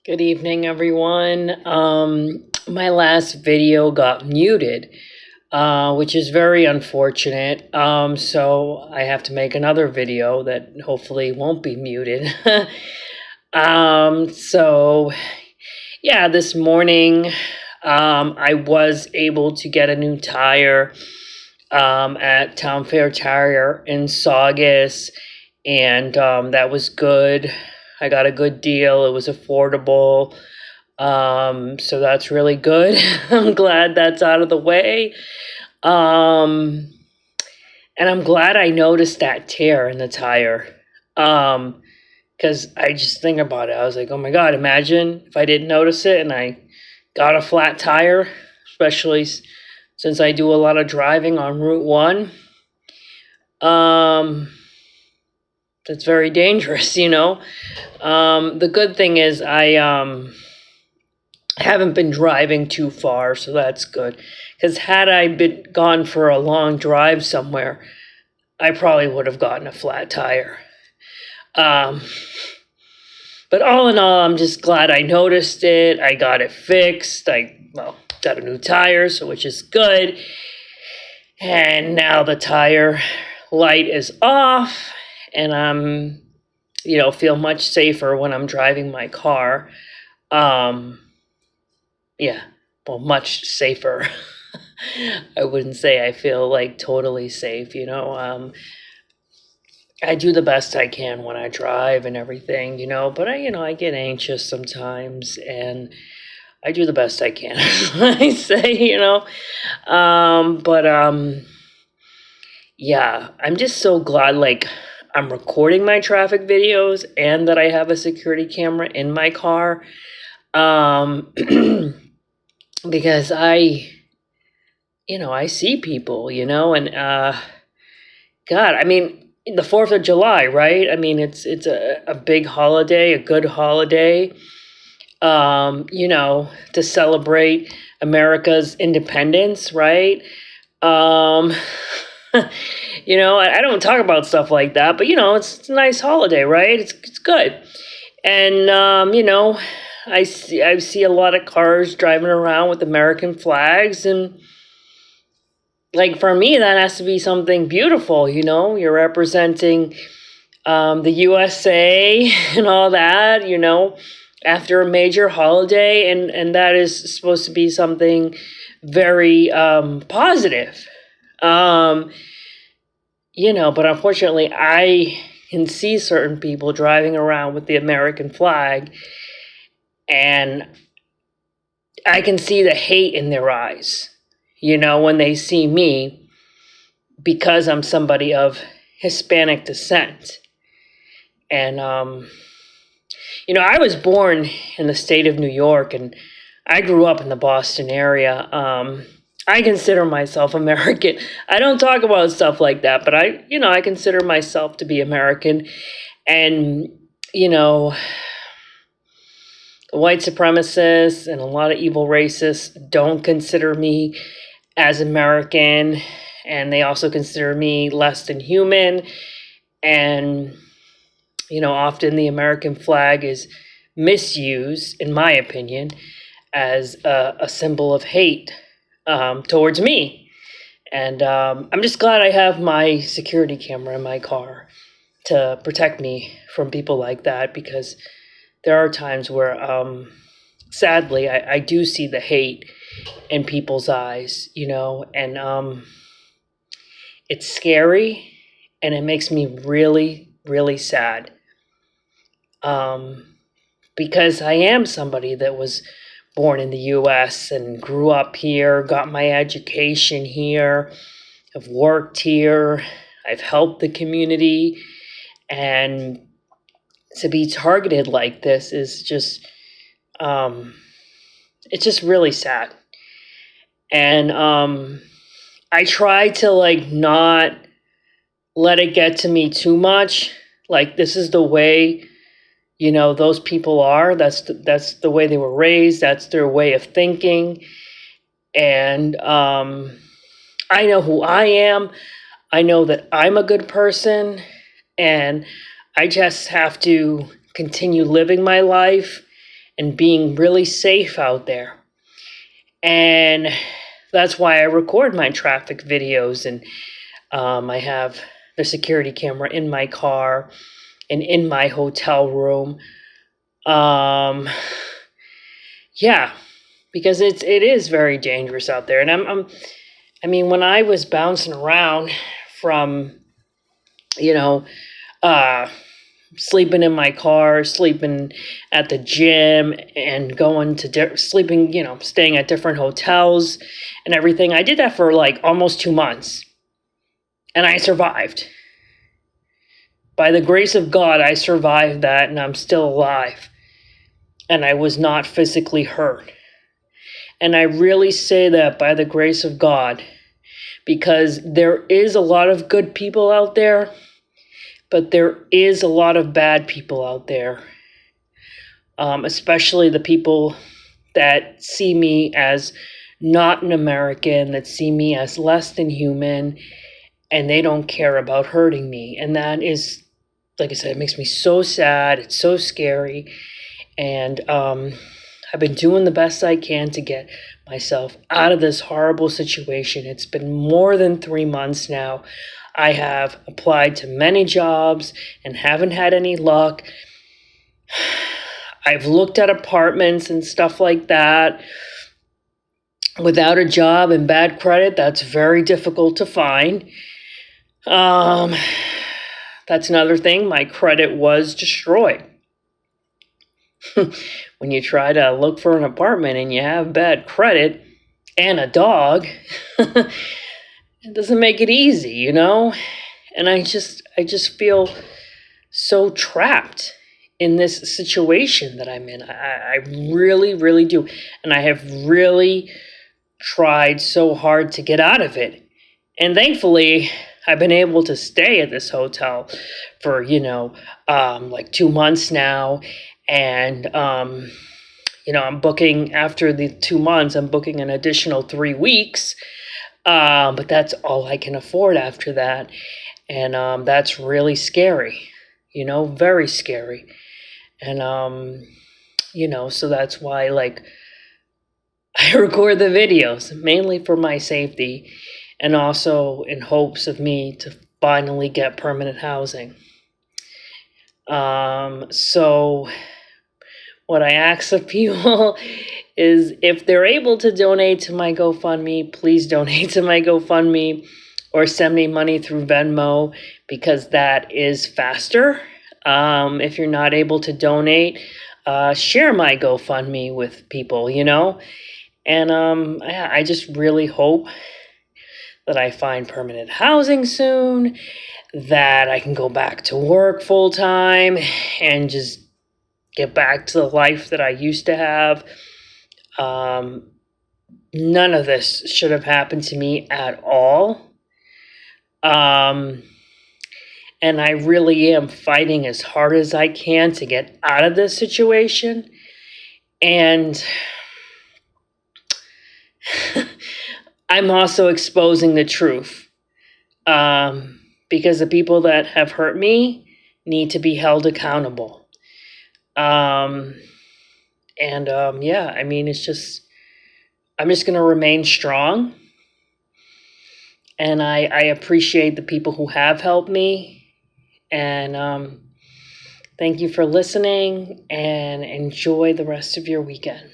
Good evening, everyone. My last video got muted, which is very unfortunate. So I have to make another video that hopefully won't be muted. So yeah, this morning, I was able to get a new tire, at Town Fair Tire in Saugus, and that was good. I got a good deal. It was affordable. So that's really good. I'm glad that's out of the way. Um, and I'm glad I noticed that tear in the tire. Because I just think about it. I was like, oh my God, imagine if I didn't notice it and I got a flat tire, especially since I do a lot of driving on Route 1. That's very dangerous, you know. The good thing is I haven't been driving too far, so that's good. Because had I been gone for a long drive somewhere, I probably would have gotten a flat tire. Um, but all in all, I'm just glad I noticed it. I got it fixed. Got a new tire, so which is good. And now the tire light is off, and I'm, feel much safer when I'm driving my car. Yeah, well, much safer. I wouldn't say I feel like totally safe, I do the best I can when I drive and everything, but I get anxious sometimes, and I do the best I can. I say, yeah, I'm just so glad, like, I'm recording my traffic videos and that I have a security camera in my car. Because I see people, and God, I mean, the 4th of July, right? I mean, it's a big holiday, a good holiday, to celebrate America's independence, right? I don't talk about stuff like that, but it's a nice holiday, right? It's good. And I see a lot of cars driving around with American flags, and like for me that has to be something beautiful, you're representing the USA and all that, after a major holiday, and that is supposed to be something very positive. But unfortunately I can see certain people driving around with the American flag, and I can see the hate in their eyes, when they see me, because I'm somebody of Hispanic descent. And, I was born in the state of New York, and I grew up in the Boston area. I consider myself American. I don't talk about stuff like that, but I consider myself to be American. And, white supremacists and a lot of evil racists don't consider me as American, and they also consider me less than human. And, often the American flag is misused, in my opinion, as a symbol of hate towards me. And I'm just glad I have my security camera in my car to protect me from people like that, because there are times where, sadly, I do see the hate in people's eyes, and it's scary, and it makes me really, really sad, because I am somebody that was born in the U.S. and grew up here, got my education here, I've worked here, I've helped the community, and to be targeted like this is just, it's just really sad. And I try to like not let it get to me too much. Like, this is the way, those people are. That's the way they were raised. That's their way of thinking. And I know who I am. I know that I'm a good person, and I just have to continue living my life and being really safe out there. And that's why I record my traffic videos, and I have the security camera in my car and in my hotel room. Yeah, because it is very dangerous out there. And I mean, when I was bouncing around from, you know, sleeping in my car, sleeping at the gym, and going to sleeping, staying at different hotels and everything. I did that for like almost 2 months, and I survived. By the grace of God, I survived that, and I'm still alive. And I was not physically hurt. And I really say that by the grace of God, because there is a lot of good people out there, but there is a lot of bad people out there, especially the people that see me as not an American, that see me as less than human, and they don't care about hurting me. And that is, like I said, it makes me so sad. It's so scary. And I've been doing the best I can to get myself out of this horrible situation. It's been more than 3 months now. I have applied to many jobs and haven't had any luck. I've looked at apartments and stuff like that. Without a job and bad credit, that's very difficult to find. That's another thing. My credit was destroyed. When you try to look for an apartment and you have bad credit and a dog, it doesn't make it easy, And I just feel so trapped in this situation that I'm in. I really, really do. And I have really tried so hard to get out of it. And thankfully, I've been able to stay at this hotel for, like 2 months now. And, I'm booking, after the 2 months, I'm booking an additional 3 weeks. But that's all I can afford after that. And that's really scary, very scary. And, so that's why, I record the videos, mainly for my safety, and also in hopes of me to finally get permanent housing. So what I ask of people is, if they're able to donate to my GoFundMe, please donate to my GoFundMe or send me money through Venmo, because that is faster. If you're not able to donate, share my GoFundMe with people, And I just really hope that I find permanent housing soon, that I can go back to work full time and just get back to the life that I used to have. None of this should have happened to me at all. And I really am fighting as hard as I can to get out of this situation. And I'm also exposing the truth, because the people that have hurt me need to be held accountable. I'm just going to remain strong. And I appreciate the people who have helped me. And thank you for listening, and enjoy the rest of your weekend.